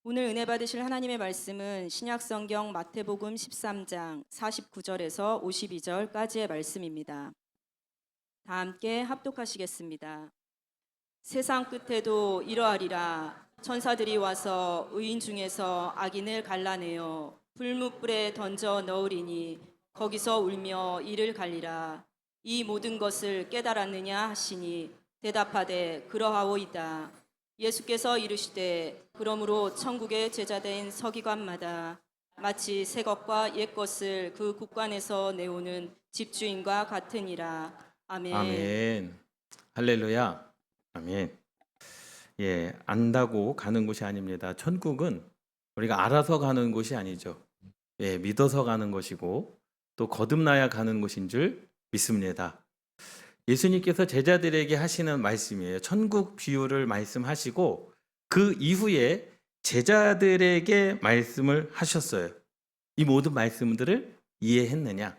오늘 은혜 받으실 하나님의 말씀은 신약성경 마태복음 13장 49절에서 52절까지의 말씀입니다. 다 함께 합독하시겠습니다. 세상 끝에도 이러하리라. 천사들이 와서 의인 중에서 악인을 갈라내어 불뭇불에 던져 넣으리니 거기서 울며 이를 갈리라. 이 모든 것을 깨달았느냐 하시니 대답하되 그러하오이다. 예수께서 이르시되 그러므로 천국의 제자된 서기관마다 마치 새 것과 옛 것을 그 국관에서 내오는 집주인과 같으니라. 아멘. 아멘. 할렐루야. 아멘. 예, 안다고 가는 곳이 아닙니다. 천국은 우리가 알아서 가는 곳이 아니죠. 예, 믿어서 가는 것이고 또 거듭나야 가는 곳인 줄 믿습니다. 예수님께서 제자들에게 하시는 말씀이에요. 천국 비유를 말씀하시고 그 이후에 제자들에게 말씀을 하셨어요. 이 모든 말씀들을 이해했느냐?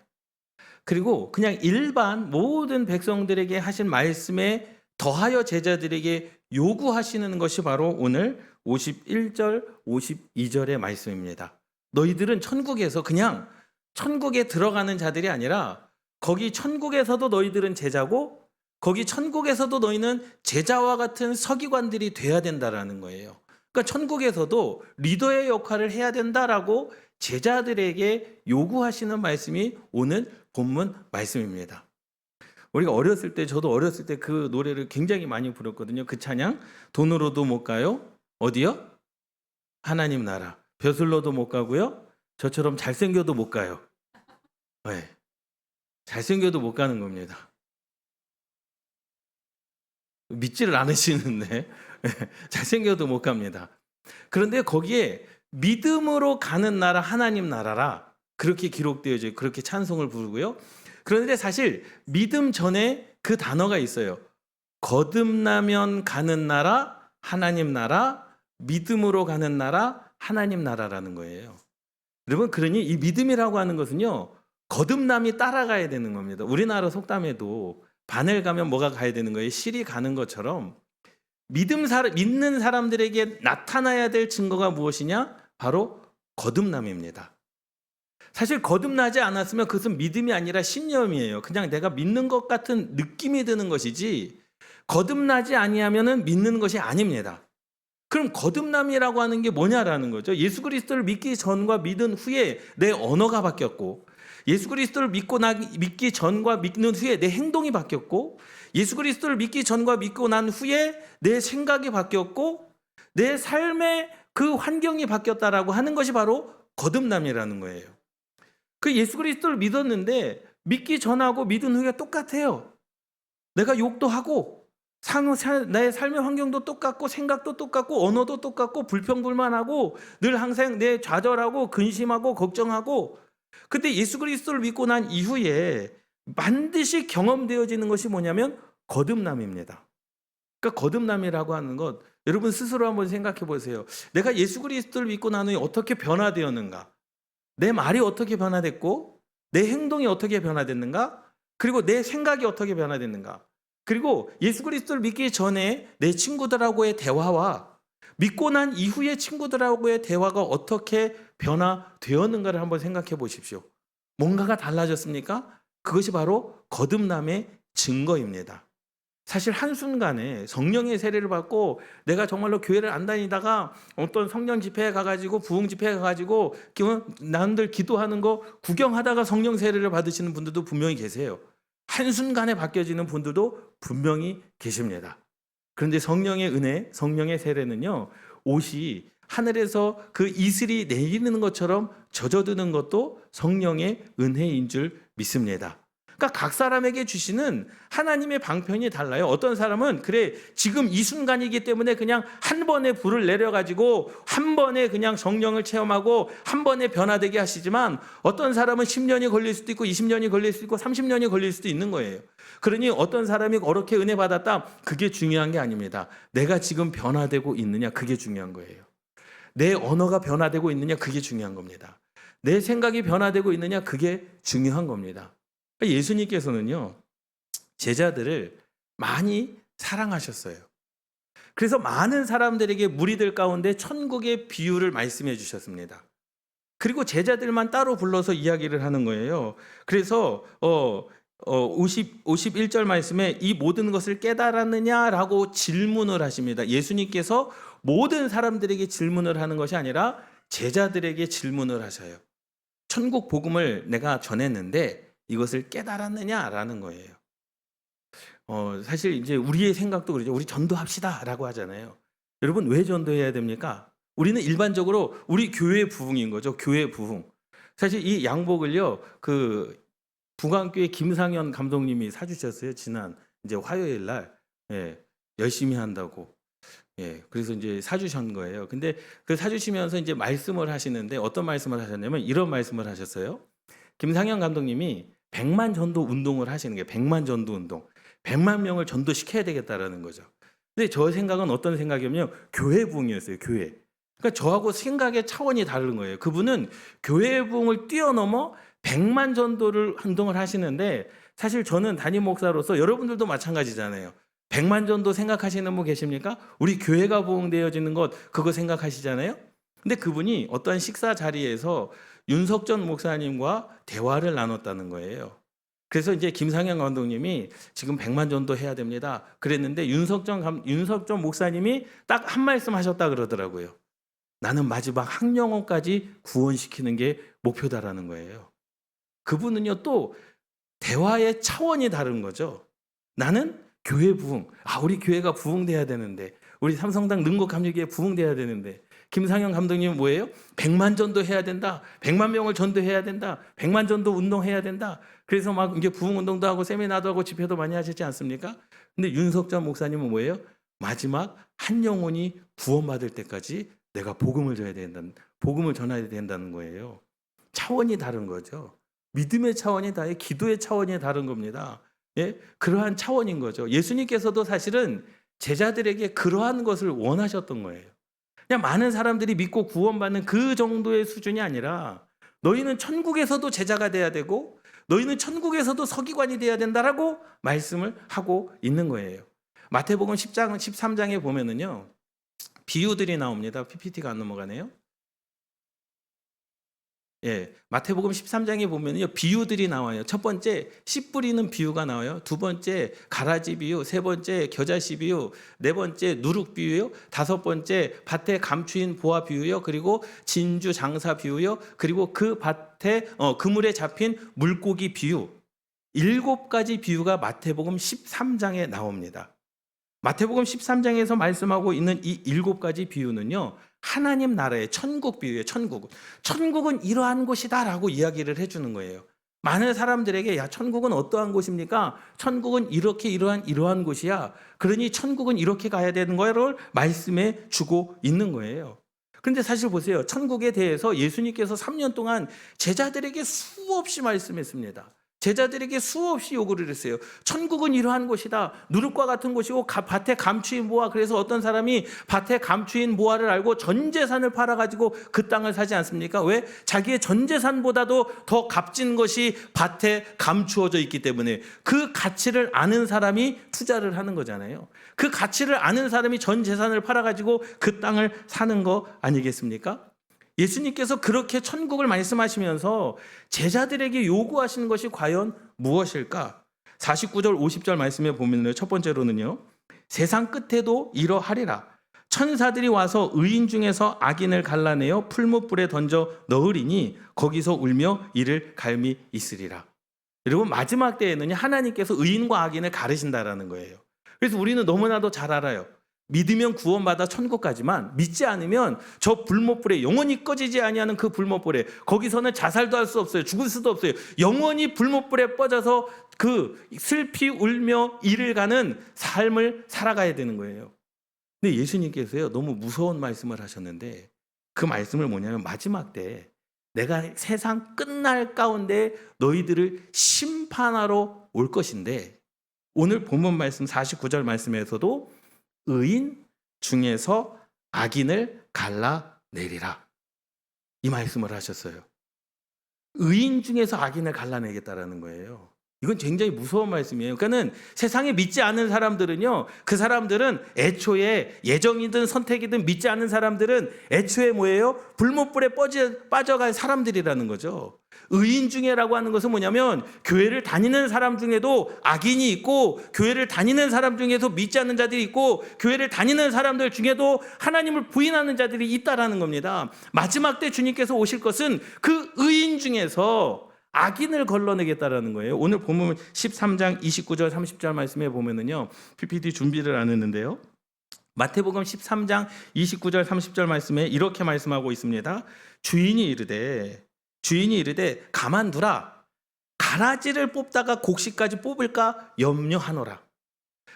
그리고 그냥 일반 모든 백성들에게 하신 말씀에 더하여 제자들에게 요구하시는 것이 바로 오늘 51절, 52절의 말씀입니다. 너희들은 천국에서 그냥 천국에 들어가는 자들이 아니라 거기 천국에서도 너희들은 제자고 거기 천국에서도 너희는 제자와 같은 서기관들이 돼야 된다라는 거예요. 그러니까 천국에서도 리더의 역할을 해야 된다라고 제자들에게 요구하시는 말씀이 오늘 본문 말씀입니다. 우리가 어렸을 때, 저도 어렸을 때 그 노래를 굉장히 많이 불렀거든요. 그 찬양, 돈으로도 못 가요. 어디요? 하나님 나라. 벼슬로도 못 가고요. 저처럼 잘생겨도 못 가요. 네. 잘생겨도 못 가는 겁니다. 믿지를 않으시는데 잘생겨도 못 갑니다. 그런데 거기에 믿음으로 가는 나라 하나님 나라라 그렇게 기록되어져요. 그렇게 찬송을 부르고요. 그런데 사실 믿음 전에 그 단어가 있어요. 거듭나면 가는 나라 하나님 나라, 믿음으로 가는 나라 하나님 나라라는 거예요. 여러분, 그러니 이 믿음이라고 하는 것은요, 거듭남이 따라가야 되는 겁니다. 우리나라 속담에도 바늘 가면 뭐가 가야 되는 거예요? 실이 가는 것처럼 믿는 사람들에게 나타나야 될 증거가 무엇이냐? 바로 거듭남입니다. 사실 거듭나지 않았으면 그것은 믿음이 아니라 신념이에요. 그냥 내가 믿는 것 같은 느낌이 드는 것이지 거듭나지 아니하면은 믿는 것이 아닙니다. 그럼 거듭남이라고 하는 게 뭐냐라는 거죠. 예수 그리스도를 믿기 전과 믿은 후에 내 언어가 바뀌었고, 예수 그리스도를 믿기 전과 믿는 후에 내 행동이 바뀌었고, 예수 그리스도를 믿기 전과 믿고 난 후에 내 생각이 바뀌었고, 내 삶의 그 환경이 바뀌었다라고 하는 것이 바로 거듭남이라는 거예요. 그 예수 그리스도를 믿었는데 믿기 전하고 믿은 후에 똑같아요. 내가 욕도 하고 내 삶의 환경도 똑같고 생각도 똑같고 언어도 똑같고 불평불만하고 늘 항상 내 좌절하고 근심하고 걱정하고. 근데 예수 그리스도를 믿고 난 이후에 반드시 경험되어지는 것이 뭐냐면 거듭남입니다. 그러니까 거듭남이라고 하는 것, 여러분 스스로 한번 생각해 보세요. 내가 예수 그리스도를 믿고 난 후에 어떻게 변화되었는가? 내 말이 어떻게 변화됐고 내 행동이 어떻게 변화됐는가? 그리고 내 생각이 어떻게 변화됐는가? 그리고 예수 그리스도를 믿기 전에 내 친구들하고의 대화와 믿고 난 이후의 친구들하고의 대화가 어떻게 변화되었는가를 한번 생각해 보십시오. 뭔가가 달라졌습니까? 그것이 바로 거듭남의 증거입니다. 사실 한순간에 성령의 세례를 받고 내가 정말로 교회를 안 다니다가 어떤 성령 집회에 가가지고 부흥 집회에 가가지고 남들 기도하는 거 구경하다가 성령 세례를 받으시는 분들도 분명히 계세요. 한순간에 바뀌어지는 분들도 분명히 계십니다. 그런데 성령의 은혜, 성령의 세례는요, 옷이 하늘에서 그 이슬이 내리는 것처럼 젖어드는 것도 성령의 은혜인 줄 믿습니다. 그러니까 각 사람에게 주시는 하나님의 방편이 달라요. 어떤 사람은 그래 지금 이 순간이기 때문에 그냥 한 번에 불을 내려가지고 한 번에 그냥 성령을 체험하고 한 번에 변화되게 하시지만, 어떤 사람은 10년이 걸릴 수도 있고 20년이 걸릴 수도 있고 30년이 걸릴 수도 있는 거예요. 그러니 어떤 사람이 그렇게 은혜 받았다, 그게 중요한 게 아닙니다. 내가 지금 변화되고 있느냐, 그게 중요한 거예요. 내 언어가 변화되고 있느냐, 그게 중요한 겁니다. 내 생각이 변화되고 있느냐, 그게 중요한 겁니다. 예수님께서는요, 제자들을 많이 사랑하셨어요. 그래서 많은 사람들에게 무리들 가운데 천국의 비유를 말씀해 주셨습니다. 그리고 제자들만 따로 불러서 이야기를 하는 거예요. 그래서 51절 말씀에 이 모든 것을 깨달았느냐라고 질문을 하십니다. 예수님께서 모든 사람들에게 질문을 하는 것이 아니라 제자들에게 질문을 하셔요. 천국 복음을 내가 전했는데 이것을 깨달았느냐라는 거예요. 사실 이제 우리의 생각도 그러죠. 우리 전도합시다라고 하잖아요. 여러분 왜 전도해야 됩니까? 우리는 일반적으로 우리 교회 부흥인 거죠. 교회 부흥. 사실 이 양복을요, 그 북안교회 김상현 감독님이 사주셨어요. 지난 이제 화요일 날. 예, 열심히 한다고. 예, 그래서 이제 사주신 거예요. 근데 그 사주시면서 이제 말씀을 하시는데 어떤 말씀을 하셨냐면 이런 말씀을 하셨어요. 김상현 감독님이 100만 전도 운동을 하시는 게 100만 전도 운동. 100만 명을 전도시켜야 되겠다라는 거죠. 근데 저 생각은 어떤 생각이냐면 교회 부흥이었어요. 교회. 그러니까 저하고 생각의 차원이 다른 거예요. 그분은 교회 부흥을 뛰어넘어 100만 전도를 운동을 하시는데 사실 저는 담임 목사로서 여러분들도 마찬가지잖아요. 100만 전도 생각하시는 분 계십니까? 우리 교회가 부흥되어지는 것 그거 생각하시잖아요. 근데 그분이 어떠한 식사 자리에서 윤석전 목사님과 대화를 나눴다는 거예요. 그래서 이제 김상현 감독님이 지금 100만 전도 해야 됩니다. 그랬는데 윤석전 목사님이 딱 한 말씀 하셨다 그러더라고요. 나는 마지막 한 영혼까지 구원시키는 게 목표다라는 거예요. 그분은요 또 대화의 차원이 다른 거죠. 나는 교회 부흥, 우리 교회가 부흥돼야 되는데, 우리 삼성당 능곡감리교회 부흥돼야 되는데, 김상현 감독님은 뭐예요? 100만 전도 해야 된다. 100만 명을 전도해야 된다. 100만 전도 운동해야 된다. 그래서 막 이제 부흥 운동도 하고 세미나도 하고 집회도 많이 하시지 않습니까? 근데 윤석전 목사님은 뭐예요? 마지막 한 영혼이 구원받을 때까지 내가 복음을 전해야 된다는, 복음을 전해야 된다는 거예요. 차원이 다른 거죠. 믿음의 차원이 다르고 기도의 차원이 다른 겁니다. 예? 그러한 차원인 거죠. 예수님께서도 사실은 제자들에게 그러한 것을 원하셨던 거예요. 그냥 많은 사람들이 믿고 구원받는 그 정도의 수준이 아니라 너희는 천국에서도 제자가 돼야 되고 너희는 천국에서도 서기관이 돼야 된다라고 말씀을 하고 있는 거예요. 마태복음 10장, 13장에 보면은요. 비유들이 나옵니다. PPT가 안 넘어가네요. 예, 마태복음 13장에 보면요 비유들이 나와요. 첫 번째 씨 뿌리는 비유가 나와요. 두 번째 가라지 비유, 세 번째 겨자씨 비유, 네 번째 누룩 비유요, 다섯 번째 밭에 감추인 보화 비유요, 그리고 진주 장사 비유요, 그리고 그 밭에 그물에 잡힌 물고기 비유. 7가지 비유가 마태복음 13장에 나옵니다. 마태복음 13장에서 말씀하고 있는 이 7가지 비유는요. 하나님 나라의 천국 비유예요. 천국은 이러한 곳이다라고 이야기를 해주는 거예요. 많은 사람들에게 야 천국은 어떠한 곳입니까? 천국은 이러한 곳이야. 그러니 천국은 이렇게 가야 되는 거를 말씀해 주고 있는 거예요. 그런데 사실 보세요. 천국에 대해서 예수님께서 3년 동안 제자들에게 수없이 말씀했습니다. 제자들에게 수없이 요구를 했어요. 천국은 이러한 곳이다. 누룩과 같은 곳이고 밭에 감추인 보화. 그래서 어떤 사람이 밭에 감추인 보화를 알고 전 재산을 팔아가지고 그 땅을 사지 않습니까? 왜? 자기의 전 재산보다도 더 값진 것이 밭에 감추어져 있기 때문에 그 가치를 아는 사람이 투자를 하는 거잖아요. 그 가치를 아는 사람이 전 재산을 팔아가지고 그 땅을 사는 거 아니겠습니까? 예수님께서 그렇게 천국을 말씀하시면서 제자들에게 요구하시는 것이 과연 무엇일까? 49절 50절 말씀에 보면 첫 번째로는요. 세상 끝에도 이러하리라. 천사들이 와서 의인 중에서 악인을 갈라내어 풀무불에 던져 넣으리니 거기서 울며 이를 갈미 있으리라. 여러분 마지막 때에는 하나님께서 의인과 악인을 가르신다라는 거예요. 그래서 우리는 너무나도 잘 알아요. 믿으면 구원받아 천국 가지만 믿지 않으면 저 불못불에 영원히 꺼지지 아니하는 그 불못불에 거기서는 자살도 할 수 없어요. 죽을 수도 없어요. 영원히 불못불에 뻗어서 그 슬피 울며 이를 가는 삶을 살아가야 되는 거예요. 근데 예수님께서요 너무 무서운 말씀을 하셨는데 그 말씀을 뭐냐면 마지막 때 내가 세상 끝날 가운데 너희들을 심판하러 올 것인데 오늘 본문 말씀 49절 말씀에서도 의인 중에서 악인을 갈라내리라. 이 말씀을 하셨어요. 의인 중에서 악인을 갈라내겠다라는 거예요. 이건 굉장히 무서운 말씀이에요. 그러니까는 세상에 믿지 않는 사람들은요, 그 사람들은 애초에 예정이든 선택이든 믿지 않는 사람들은 애초에 뭐예요? 불못불에 빠져갈 사람들이라는 거죠. 의인 중에라고 하는 것은 뭐냐면 교회를 다니는 사람 중에도 악인이 있고, 교회를 다니는 사람 중에도 믿지 않는 자들이 있고, 교회를 다니는 사람들 중에도 하나님을 부인하는 자들이 있다라는 겁니다. 마지막 때 주님께서 오실 것은 그 의인 중에서 악인을 걸러내겠다라는 거예요. 오늘 본문 13장 29절 30절 말씀에 보면은요, PPT 준비를 안 했는데요, 마태복음 13장 29절 30절 말씀에 이렇게 말씀하고 있습니다. 주인이 이르되 가만두라. 가라지를 뽑다가 곡식까지 뽑을까 염려하노라.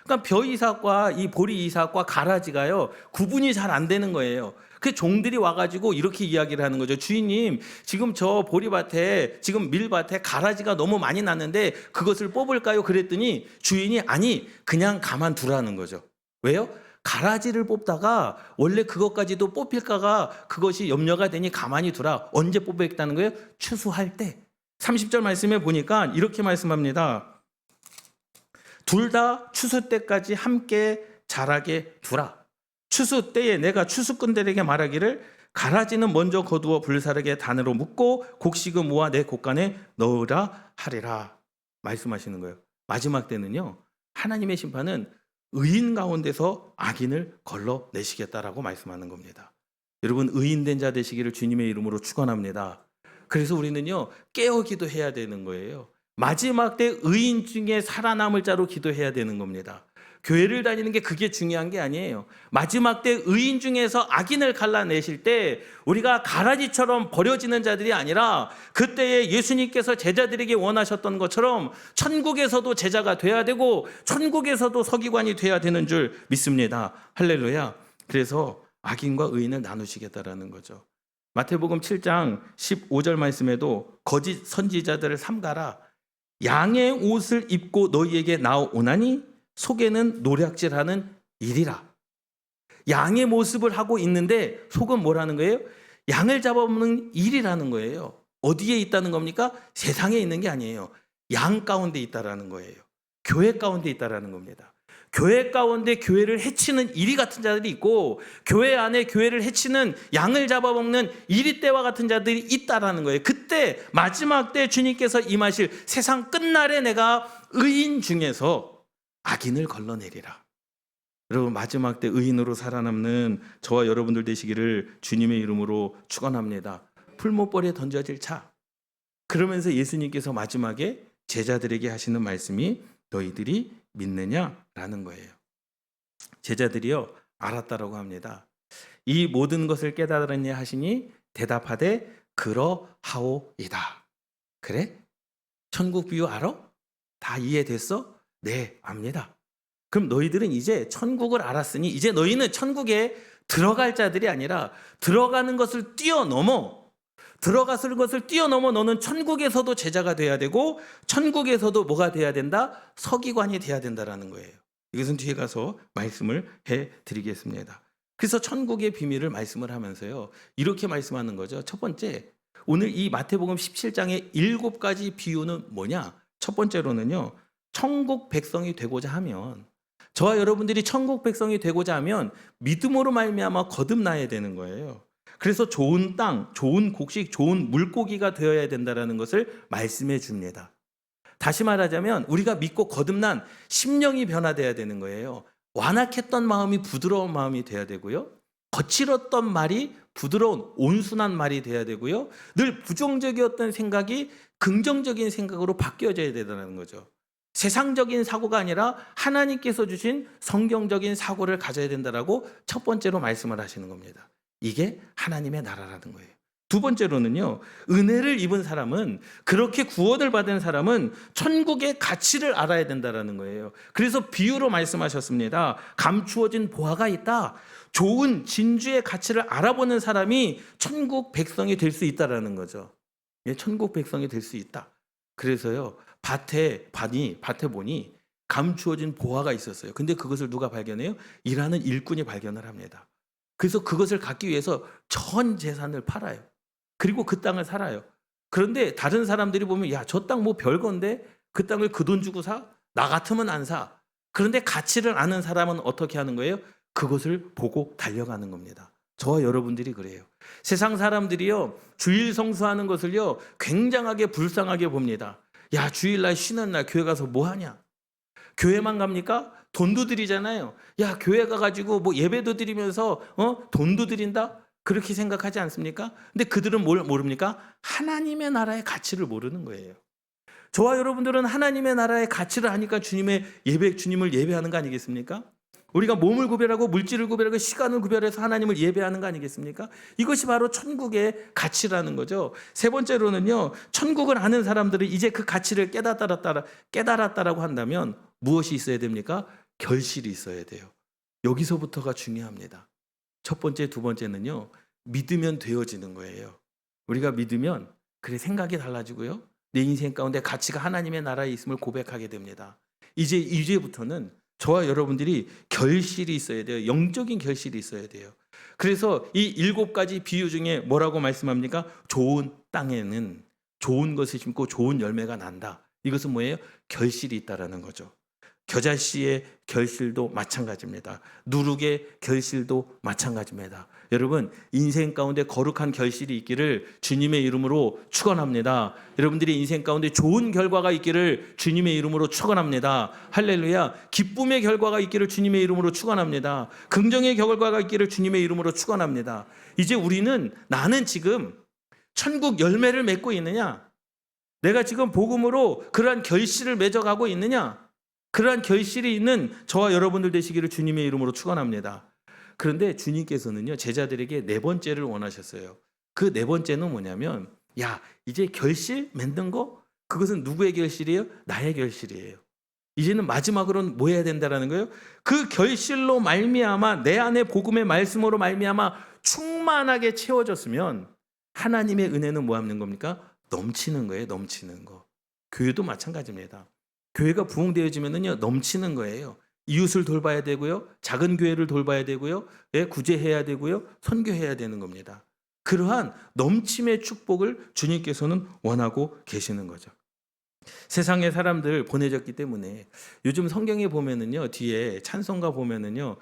그러니까 벼 이삭과 이 보리 이삭과 가라지가요, 구분이 잘 안 되는 거예요. 그 종들이 와가지고 이렇게 이야기를 하는 거죠. 주인님, 지금 저 보리밭에, 지금 밀밭에 가라지가 너무 많이 났는데 그것을 뽑을까요? 그랬더니 주인이 아니, 그냥 가만두라는 거죠. 왜요? 가라지를 뽑다가 원래 그것까지도 뽑힐까가 그것이 염려가 되니 가만히 두라. 언제 뽑겠다는 거예요? 추수할 때. 30절 말씀에 보니까 이렇게 말씀합니다. 둘 다 추수 때까지 함께 자라게 두라. 추수 때에 내가 추수꾼들에게 말하기를 가라지는 먼저 거두어 불사르게 단으로 묶고 곡식은 모아 내 곳간에 넣으라 하리라 말씀하시는 거예요. 마지막 때는요, 하나님의 심판은 의인 가운데서 악인을 걸러내시겠다라고 말씀하는 겁니다. 여러분, 의인된 자 되시기를 주님의 이름으로 축원합니다. 그래서 우리는요, 깨어 기도해야 되는 거예요. 마지막 때 의인 중에 살아남을 자로 기도해야 되는 겁니다. 교회를 다니는 게 그게 중요한 게 아니에요. 마지막 때 의인 중에서 악인을 갈라내실 때 우리가 가라지처럼 버려지는 자들이 아니라 그때에 예수님께서 제자들에게 원하셨던 것처럼 천국에서도 제자가 돼야 되고 천국에서도 서기관이 돼야 되는 줄 믿습니다. 할렐루야. 그래서 악인과 의인을 나누시겠다라는 거죠. 마태복음 7장 15절 말씀에도 거짓 선지자들을 삼가라. 양의 옷을 입고 너희에게 나오나니 속에는 노략질하는 일이라. 양의 모습을 하고 있는데 속은 뭐라는 거예요? 양을 잡아먹는 일이라는 거예요. 어디에 있다는 겁니까? 세상에 있는 게 아니에요. 양 가운데 있다라는 거예요. 교회 가운데 있다라는 겁니다. 교회 가운데 교회를 해치는 이리 같은 자들이 있고, 교회 안에 교회를 해치는 양을 잡아먹는 이리떼와 같은 자들이 있다라는 거예요. 그때 마지막 때 주님께서 임하실 세상 끝날에 내가 의인 중에서 악인을 걸러내리라. 여러분, 마지막 때 의인으로 살아남는 저와 여러분들 되시기를 주님의 이름으로 축원합니다. 풀못벌이에 던져질 차. 그러면서 예수님께서 마지막에 제자들에게 하시는 말씀이 너희들이 믿느냐라는 거예요. 제자들이요, 알았다라고 합니다. 이 모든 것을 깨달았냐 하시니 대답하되 그러하오이다. 그래? 천국 비유 알아? 다 이해됐어? 네, 압니다. 그럼 너희들은 이제 천국을 알았으니 이제 너희는 천국에 들어갈 자들이 아니라 들어가는 것을 뛰어넘어 너는 천국에서도 제자가 돼야 되고 천국에서도 뭐가 돼야 된다? 서기관이 돼야 된다라는 거예요. 이것은 뒤에 가서 말씀을 해드리겠습니다. 그래서 천국의 비밀을 말씀을 하면서요, 이렇게 말씀하는 거죠. 첫 번째, 오늘 이 마태복음 17장의 7가지 비유는 뭐냐? 첫 번째로는요, 천국 백성이 되고자 하면, 저와 여러분들이 천국 백성이 되고자 하면 믿음으로 말미암아 거듭나야 되는 거예요. 그래서 좋은 땅, 좋은 곡식, 좋은 물고기가 되어야 된다는 것을 말씀해 줍니다. 다시 말하자면 우리가 믿고 거듭난 심령이 변화돼야 되는 거예요. 완악했던 마음이 부드러운 마음이 돼야 되고요. 거칠었던 말이 부드러운 온순한 말이 돼야 되고요. 늘 부정적이었던 생각이 긍정적인 생각으로 바뀌어져야 되다는 거죠. 세상적인 사고가 아니라 하나님께서 주신 성경적인 사고를 가져야 된다라고 첫 번째로 말씀을 하시는 겁니다. 이게 하나님의 나라라는 거예요. 두 번째로는요, 은혜를 입은 사람은, 그렇게 구원을 받은 사람은 천국의 가치를 알아야 된다라는 거예요. 그래서 비유로 말씀하셨습니다. 감추어진 보화가 있다. 좋은 진주의 가치를 알아보는 사람이 천국 백성이 될 수 있다라는 거죠. 예, 천국 백성이 될 수 있다. 그래서요, 밭에 보니 감추어진 보화가 있었어요. 근데 그것을 누가 발견해요? 일하는 일꾼이 발견을 합니다. 그래서 그것을 갖기 위해서 전 재산을 팔아요. 그리고 그 땅을 살아요. 그런데 다른 사람들이 보면 야, 저 땅 뭐 별건데? 그 땅을 그 돈 주고 사? 나 같으면 안 사. 그런데 가치를 아는 사람은 어떻게 하는 거예요? 그것을 보고 달려가는 겁니다. 저와 여러분들이 그래요. 세상 사람들이요, 주일 성수하는 것을요, 굉장하게 불쌍하게 봅니다. 야, 주일날 쉬는 날 교회 가서 뭐 하냐? 교회만 갑니까? 돈도 드리잖아요. 야, 교회 가가지고 뭐 예배도 드리면서 돈도 드린다? 그렇게 생각하지 않습니까? 근데 그들은 뭘 모릅니까? 하나님의 나라의 가치를 모르는 거예요. 저와 여러분들은 하나님의 나라의 가치를 아니까 주님을 예배하는 거 아니겠습니까? 우리가 몸을 구별하고 물질을 구별하고 시간을 구별해서 하나님을 예배하는 거 아니겠습니까? 이것이 바로 천국의 가치라는 거죠. 세 번째로는요, 천국을 아는 사람들은 이제 그 가치를 깨달았다라고 한다면 무엇이 있어야 됩니까? 결실이 있어야 돼요. 여기서부터가 중요합니다. 첫 번째, 두 번째는요, 믿으면 되어지는 거예요. 우리가 믿으면 그래 생각이 달라지고요, 내 인생 가운데 가치가 하나님의 나라에 있음을 고백하게 됩니다. 이제부터는 저와 여러분들이 결실이 있어야 돼요. 영적인 결실이 있어야 돼요. 그래서 이 7가지 비유 중에 뭐라고 말씀합니까? 좋은 땅에는 좋은 것을 심고 좋은 열매가 난다. 이것은 뭐예요? 결실이 있다라는 거죠. 겨자씨의 결실도 마찬가지입니다. 누룩의 결실도 마찬가지입니다. 여러분, 인생 가운데 거룩한 결실이 있기를 주님의 이름으로 축원합니다. 여러분들이 인생 가운데 좋은 결과가 있기를 주님의 이름으로 축원합니다. 할렐루야. 기쁨의 결과가 있기를 주님의 이름으로 축원합니다. 긍정의 결과가 있기를 주님의 이름으로 축원합니다. 이제 우리는 나는 지금 천국 열매를 맺고 있느냐? 내가 지금 복음으로 그러한 결실을 맺어가고 있느냐? 그러한 결실이 있는 저와 여러분들 되시기를 주님의 이름으로 축원합니다. 그런데 주님께서는요, 제자들에게 4번째를 원하셨어요. 그 4번째는 뭐냐면, 야, 이제 결실 맺는 거? 그것은 누구의 결실이에요? 나의 결실이에요. 이제는 마지막으로는 뭐 해야 된다라는 거예요? 그 결실로 말미암아 내 안에 복음의 말씀으로 말미암아 충만하게 채워졌으면 하나님의 은혜는 뭐 하는 겁니까? 넘치는 거예요. 넘치는 거. 교회도 마찬가지입니다. 교회가 부흥되어지면은요, 넘치는 거예요. 이웃을 돌봐야 되고요, 작은 교회를 돌봐야 되고요, 구제해야 되고요, 선교해야 되는 겁니다. 그러한 넘침의 축복을 주님께서는 원하고 계시는 거죠. 세상의 사람들 보내졌기 때문에 요즘 성경에 보면은요, 뒤에 찬송가 보면은요,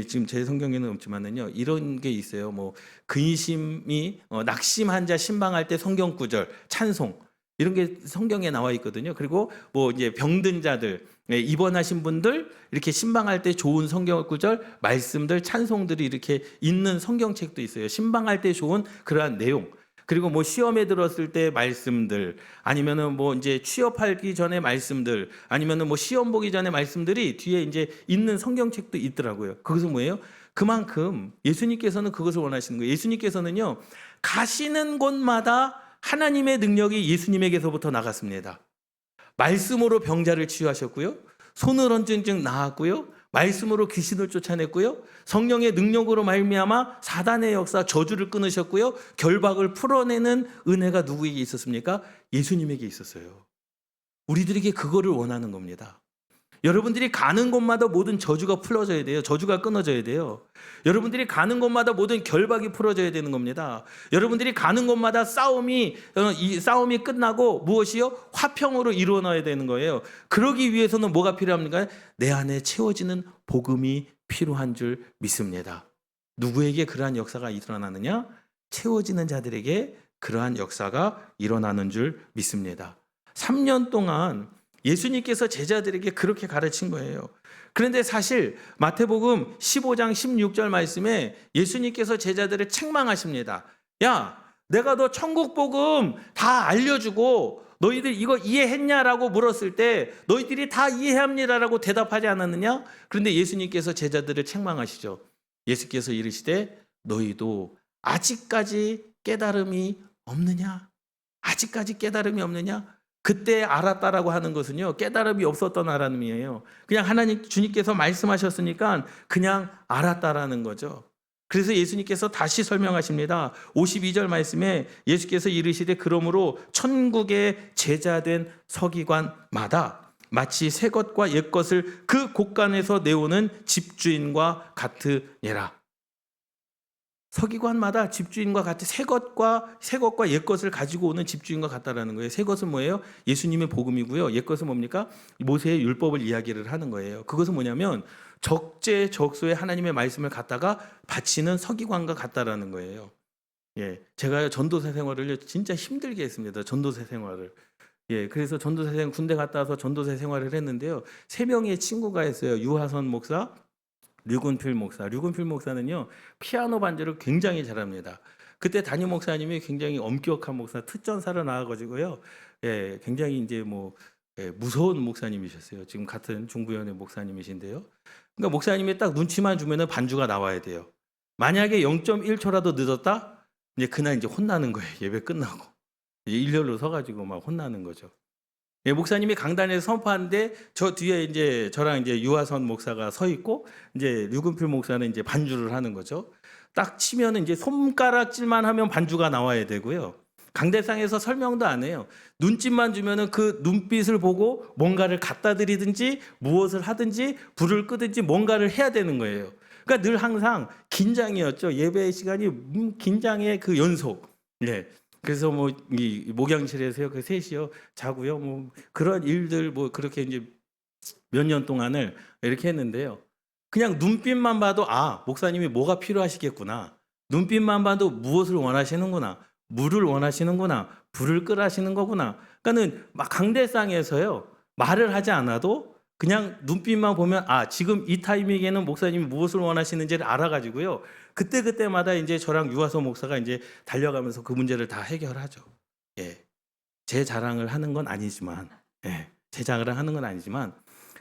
지금 제 성경에는 없지만은요, 이런 게 있어요. 뭐 근심이 낙심한 자 신방할 때 성경 구절, 찬송, 이런 게 성경에 나와 있거든요. 그리고 뭐 이제 병든 자들, 입원하신 분들 이렇게 신방할 때 좋은 성경 구절, 말씀들, 찬송들이 이렇게 있는 성경책도 있어요. 신방할 때 좋은 그러한 내용. 그리고 뭐 시험에 들었을 때 말씀들, 아니면은 뭐 이제 취업하기 전에 말씀들, 아니면은 뭐 시험 보기 전에 말씀들이 뒤에 이제 있는 성경책도 있더라고요. 그것은 뭐예요? 그만큼 예수님께서는 그것을 원하시는 거예요. 예수님께서는요, 가시는 곳마다 하나님의 능력이 예수님에게서부터 나갔습니다. 말씀으로 병자를 치유하셨고요, 손을 얹은 즉 나았고요, 말씀으로 귀신을 쫓아냈고요, 성령의 능력으로 말미암아 사단의 역사 저주를 끊으셨고요, 결박을 풀어내는 은혜가 누구에게 있었습니까? 예수님에게 있었어요. 우리들에게 그거를 원하는 겁니다. 여러분들이 가는 곳마다 모든 저주가 풀어져야 돼요. 저주가 끊어져야 돼요. 여러분들이 가는 곳마다 모든 결박이 풀어져야 되는 겁니다. 여러분들이 가는 곳마다 이 싸움이 끝나고 무엇이요? 화평으로 이루어져야 되는 거예요. 그러기 위해서는 뭐가 필요합니까? 내 안에 채워지는 복음이 필요한 줄 믿습니다. 누구에게 그러한 역사가 일어나느냐? 채워지는 자들에게 그러한 역사가 일어나는 줄 믿습니다. 3년 동안 예수님께서 제자들에게 그렇게 가르친 거예요. 그런데 사실 마태복음 15장 16절 말씀에 예수님께서 제자들을 책망하십니다. 야, 내가 너 천국 복음 다 알려주고 너희들 이거 이해했냐라고 물었을 때 너희들이 다 이해합니다라고 대답하지 않았느냐? 그런데 예수님께서 제자들을 책망하시죠. 예수께서 이르시되 너희도 아직까지 깨달음이 없느냐? 아직까지 깨달음이 없느냐? 그때 알았다라고 하는 것은요, 깨달음이 없었던 의미예요. 그냥 하나님 주님께서 말씀하셨으니까 그냥 알았다라는 거죠. 그래서 예수님께서 다시 설명하십니다. 52절 말씀에 예수께서 이르시되 그러므로 천국의 제자된 서기관마다 마치 새 것과 옛 것을 그 곳간에서 내오는 집주인과 같으니라. 서기관마다 집주인과 같이 새 것과 옛 것을 가지고 오는 집주인과 같다라는 거예요. 새 것은 뭐예요? 예수님의 복음이고요. 옛 것은 뭡니까? 모세의 율법을 이야기를 하는 거예요. 그것은 뭐냐면 적재적소에 하나님의 말씀을 갖다가 바치는 서기관과 같다라는 거예요. 예, 제가 전도사 생활을 진짜 힘들게 했습니다. 전도사 생활을. 예, 그래서 전도사 생활 군대 갔다 와서 전도사 생활을 했는데요. 3명의 친구가 있어요. 유하선 목사, 류근필 목사. 류근필 목사는요, 피아노 반주를 굉장히 잘합니다. 그때 담임 목사님이 굉장히 엄격한 목사, 특전사로 나와가지고요, 예, 굉장히 이제 뭐 무서운 목사님이셨어요. 지금 같은 중부연의 목사님이신데요. 그러니까 목사님이 딱 눈치만 주면은 반주가 나와야 돼요. 만약에 0.1초라도 늦었다, 이제 그날 이제 혼나는 거예요. 예배 끝나고 이제 일렬로 서가지고 막 혼나는 거죠. 예, 목사님이 강단에서 선포하는데 저 뒤에 이제 저랑 이제 유하선 목사가 서 있고 이제 류근필 목사는 이제 반주를 하는 거죠. 딱 치면은 이제 손가락질만 하면 반주가 나와야 되고요. 강대상에서 설명도 안 해요. 눈짓만 주면은 그 눈빛을 보고 뭔가를 갖다 드리든지 무엇을 하든지 불을 끄든지 뭔가를 해야 되는 거예요. 그러니까 늘 항상 긴장이었죠. 예배 시간이 긴장의 그 연속. 예. 그래서 뭐 이 목양실에서요, 그 셋이요 자고요, 뭐 그런 일들 뭐 그렇게 이제 몇 년 동안을 이렇게 했는데요. 그냥 눈빛만 봐도 아, 목사님이 뭐가 필요하시겠구나. 눈빛만 봐도 무엇을 원하시는구나. 물을 원하시는구나. 불을 끄라시는 거구나. 그러니까는 막 강대상에서요 말을 하지 않아도 그냥 눈빛만 보면 아, 지금 이 타이밍에는 목사님이 무엇을 원하시는지를 알아가지고요. 그때마다 이제 저랑 유하서 목사가 이제 달려가면서 그 문제를 다 해결하죠. 예. 제 자랑을 하는 건 아니지만, 예. 제 자랑을 하는 건 아니지만,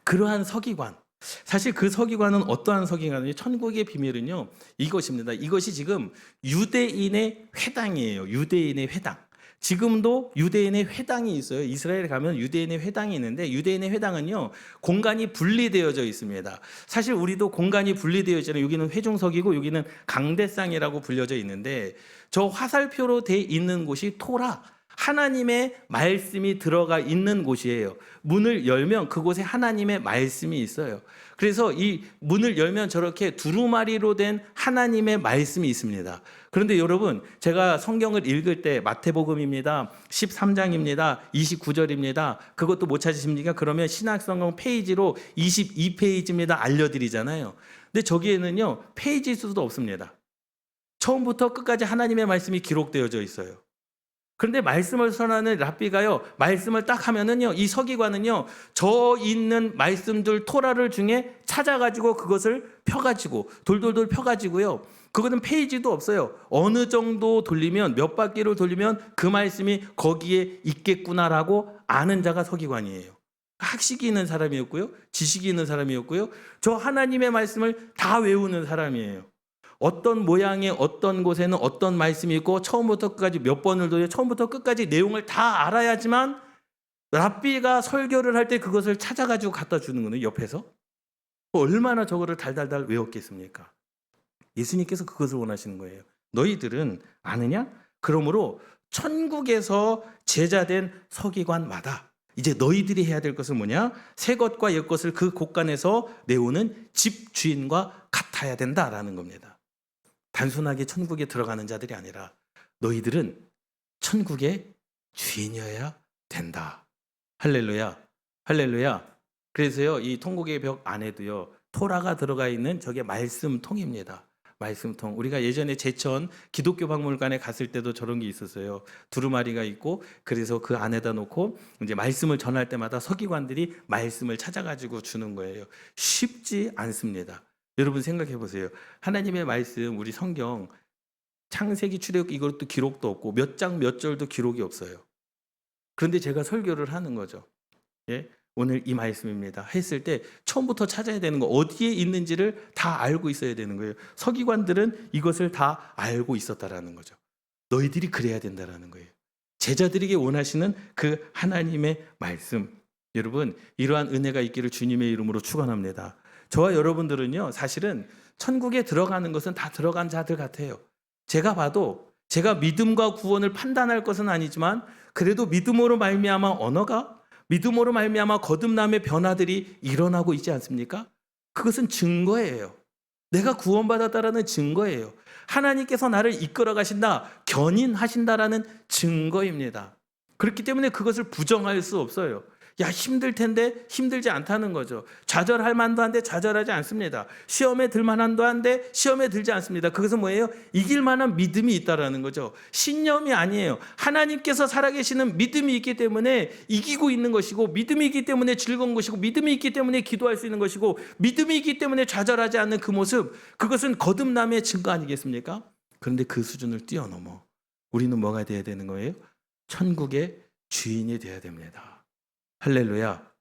그러한 서기관. 사실 그 서기관은 어떠한 서기관이냐? 천국의 비밀은요, 이것입니다. 이것이 지금 유대인의 회당이에요. 유대인의 회당. 지금도 유대인의 회당이 있어요. 이스라엘에 가면 유대인의 회당이 있는데 유대인의 회당은요 공간이 분리되어져 있습니다. 사실 우리도 공간이 분리되어 있잖아요. 여기는 회중석이고 여기는 강대상이라고 불려져 있는데 저 화살표로 돼 있는 곳이 토라, 하나님의 말씀이 들어가 있는 곳이에요. 문을 열면 그곳에 하나님의 말씀이 있어요. 그래서 이 문을 열면 저렇게 두루마리로 된 하나님의 말씀이 있습니다. 그런데 여러분, 제가 성경을 읽을 때 마태복음입니다. 13장입니다. 29절입니다. 그것도 못 찾으십니까? 그러면 신약성경 페이지로 22페이지입니다. 알려드리잖아요. 근데 저기에는요, 페이지 수도 없습니다. 처음부터 끝까지 하나님의 말씀이 기록되어져 있어요. 그런데 말씀을 선하는 랍비가요, 말씀을 딱 하면은요, 이 서기관은요, 저 있는 말씀들 토라를 중에 찾아가지고 그것을 펴가지고 돌돌돌 펴가지고요, 그거는 페이지도 없어요. 어느 정도 돌리면, 몇 바퀴를 돌리면 그 말씀이 거기에 있겠구나라고 아는 자가 서기관이에요. 학식이 있는 사람이었고요, 지식이 있는 사람이었고요, 저 하나님의 말씀을 다 외우는 사람이에요. 어떤 모양의 어떤 곳에는 어떤 말씀이 있고 처음부터 끝까지 몇 번을 돌려 처음부터 끝까지 내용을 다 알아야지만 랍비가 설교를 할 때 그것을 찾아가지고 갖다 주는 거는 옆에서 얼마나 저거를 달달달 외웠겠습니까? 예수님께서 그것을 원하시는 거예요. 너희들은 아느냐? 그러므로 천국에서 제자된 서기관마다 이제 너희들이 해야 될 것은 뭐냐? 새 것과 옛 것을 그 곳간에서 내오는 집주인과 같아야 된다라는 겁니다. 단순하게 천국에 들어가는 자들이 아니라 너희들은 천국의 주인이어야 된다. 할렐루야. 할렐루야. 그래서요, 이 통곡의 벽 안에도요, 토라가 들어가 있는 저게 말씀통입니다. 말씀통. 우리가 예전에 제천 기독교 박물관에 갔을 때도 저런 게 있었어요. 두루마리가 있고 그래서 그 안에다 놓고 이제 말씀을 전할 때마다 서기관들이 말씀을 찾아가지고 주는 거예요. 쉽지 않습니다. 여러분 생각해 보세요. 하나님의 말씀, 우리 성경 창세기 출애굽기 이것도 기록도 없고 몇 장 몇 절도 기록이 없어요. 그런데 제가 설교를 하는 거죠. 예? 오늘 이 말씀입니다. 했을 때 처음부터 찾아야 되는 거, 어디에 있는지를 다 알고 있어야 되는 거예요. 서기관들은 이것을 다 알고 있었다라는 거죠. 너희들이 그래야 된다라는 거예요. 제자들에게 원하시는 그 하나님의 말씀. 여러분, 이러한 은혜가 있기를 주님의 이름으로 축원합니다. 저와 여러분들은요, 사실은 천국에 들어가는 것은 다 들어간 자들 같아요. 제가 봐도 제가 믿음과 구원을 판단할 것은 아니지만 그래도 믿음으로 말미암아 언어가, 믿음으로 말미암아 거듭남의 변화들이 일어나고 있지 않습니까? 그것은 증거예요. 내가 구원받았다라는 증거예요. 하나님께서 나를 이끌어 가신다, 견인하신다라는 증거입니다. 그렇기 때문에 그것을 부정할 수 없어요. 야, 힘들 텐데 힘들지 않다는 거죠. 좌절할 만도 한데 좌절하지 않습니다. 시험에 들 만한도 한데 시험에 들지 않습니다. 그것은 뭐예요? 이길 만한 믿음이 있다라는 거죠. 신념이 아니에요. 하나님께서 살아계시는 믿음이 있기 때문에 이기고 있는 것이고, 믿음이 있기 때문에 즐거운 것이고, 믿음이 있기 때문에 기도할 수 있는 것이고, 믿음이 있기 때문에 좌절하지 않는 그 모습, 그것은 거듭남의 증거 아니겠습니까? 그런데 그 수준을 뛰어넘어 우리는 뭐가 돼야 되는 거예요? 천국의 주인이 되어야 됩니다. 할렐루야,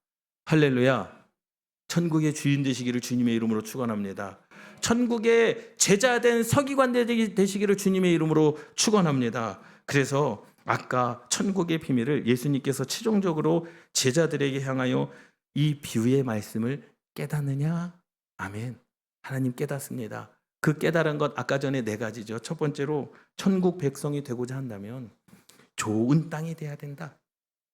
할렐루야. 천국의 주인 되시기를 주님의 이름으로 축원합니다. 천국의 제자된 서기관 되시기를 주님의 이름으로 축원합니다. 그래서 아까 천국의 비밀을 예수님께서 최종적으로 제자들에게 향하여 이 비유의 말씀을 깨닫느냐? 아멘. 하나님 깨닫습니다. 그 깨달은 것 아까 전에 4가지죠. 첫 번째로 천국 백성이 되고자 한다면 좋은 땅이 돼야 된다.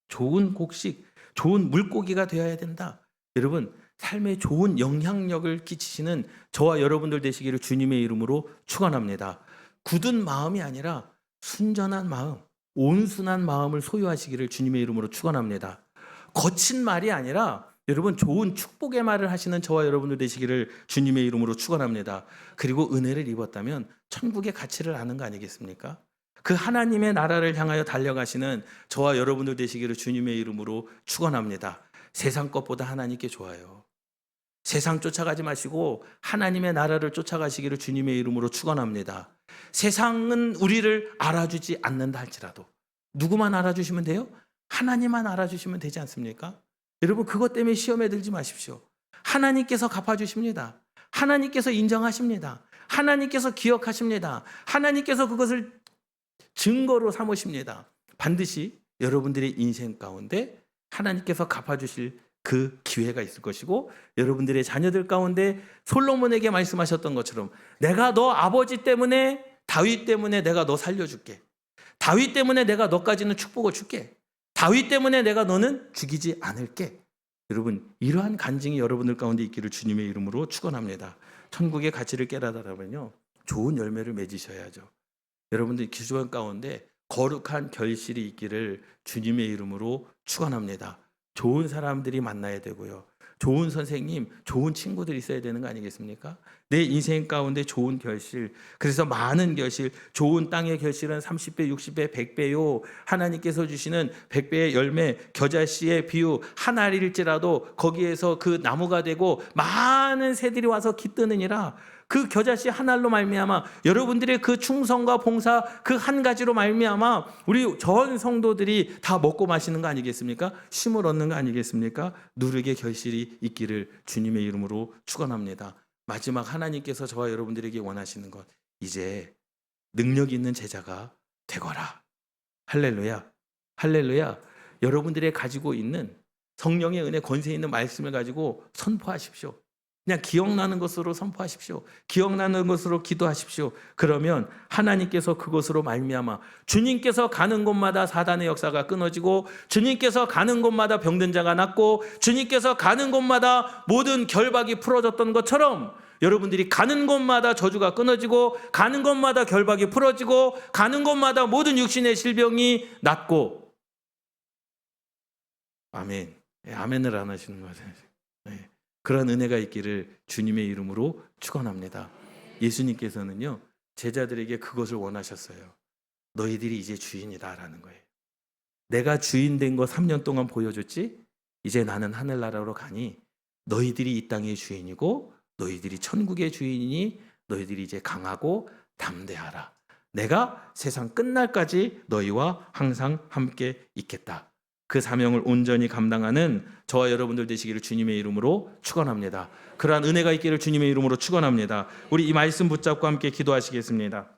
좋은 곡식, 좋은 물고기가 되어야 된다. 여러분, 삶에 좋은 영향력을 끼치시는 저와 여러분들 되시기를 주님의 이름으로 축원합니다. 굳은 마음이 아니라 순전한 마음, 온순한 마음을 소유하시기를 주님의 이름으로 축원합니다. 거친 말이 아니라 여러분, 좋은 축복의 말을 하시는 저와 여러분들 되시기를 주님의 이름으로 축원합니다. 그리고 은혜를 입었다면 천국의 가치를 아는 거 아니겠습니까? 그 하나님의 나라를 향하여 달려가시는 저와 여러분들 되시기를 주님의 이름으로 축원합니다. 세상 것보다 하나님께 좋아요. 세상 쫓아가지 마시고 하나님의 나라를 쫓아가시기를 주님의 이름으로 축원합니다. 세상은 우리를 알아주지 않는다 할지라도 누구만 알아주시면 돼요? 하나님만 알아주시면 되지 않습니까? 여러분, 그것 때문에 시험에 들지 마십시오. 하나님께서 갚아주십니다. 하나님께서 인정하십니다. 하나님께서 기억하십니다. 하나님께서 그것을 증거로 삼으십니다. 반드시 여러분들의 인생 가운데 하나님께서 갚아주실 그 기회가 있을 것이고, 여러분들의 자녀들 가운데 솔로몬에게 말씀하셨던 것처럼 내가 너 아버지 때문에, 다윗 때문에 내가 너 살려줄게. 다윗 때문에 내가 너까지는 축복을 줄게. 다윗 때문에 내가 너는 죽이지 않을게. 여러분, 이러한 간증이 여러분들 가운데 있기를 주님의 이름으로 축원합니다. 천국의 가치를 깨달으려면요, 좋은 열매를 맺으셔야죠. 여러분들 기도원 가운데 거룩한 결실이 있기를 주님의 이름으로 축원합니다. 좋은 사람들이 만나야 되고요. 좋은 선생님, 좋은 친구들이 있어야 되는 거 아니겠습니까? 내 인생 가운데 좋은 결실, 그래서 많은 결실, 좋은 땅의 결실은 30배, 60배, 100배요. 하나님께서 주시는 100배의 열매, 겨자씨의 비유 하나일지라도 거기에서 그 나무가 되고 많은 새들이 와서 깃드느니라. 그 겨자씨 하나로 말미암아 여러분들의 그 충성과 봉사 그 한 가지로 말미암아 우리 전 성도들이 다 먹고 마시는 거 아니겠습니까? 쉼을 얻는 거 아니겠습니까? 누르게 결실이 있기를 주님의 이름으로 축원합니다. 마지막, 하나님께서 저와 여러분들에게 원하시는 것, 이제 능력 있는 제자가 되거라. 할렐루야, 할렐루야. 여러분들이 가지고 있는 성령의 은혜, 권세 있는 말씀을 가지고 선포하십시오. 그냥 기억나는 것으로 선포하십시오. 기억나는 것으로 기도하십시오. 그러면 하나님께서 그것으로 말미암아 주님께서 가는 곳마다 사단의 역사가 끊어지고, 주님께서 가는 곳마다 병든 자가 낫고, 주님께서 가는 곳마다 모든 결박이 풀어졌던 것처럼 여러분들이 가는 곳마다 저주가 끊어지고, 가는 곳마다 결박이 풀어지고, 가는 곳마다 모든 육신의 질병이 낫고. 아멘. 아멘을 안 하시는 것 같아요. 네. 그런 은혜가 있기를 주님의 이름으로 축원합니다. 예수님께서는요, 제자들에게 그것을 원하셨어요. 너희들이 이제 주인이다라는 거예요. 내가 주인 된 거 3년 동안 보여줬지? 이제 나는 하늘나라로 가니 너희들이 이 땅의 주인이고 너희들이 천국의 주인이니 너희들이 이제 강하고 담대하라. 내가 세상 끝날까지 너희와 항상 함께 있겠다. 그 사명을 온전히 감당하는 저와 여러분들 되시기를 주님의 이름으로 축원합니다. 그러한 은혜가 있기를 주님의 이름으로 축원합니다. 우리 이 말씀 붙잡고 함께 기도하시겠습니다.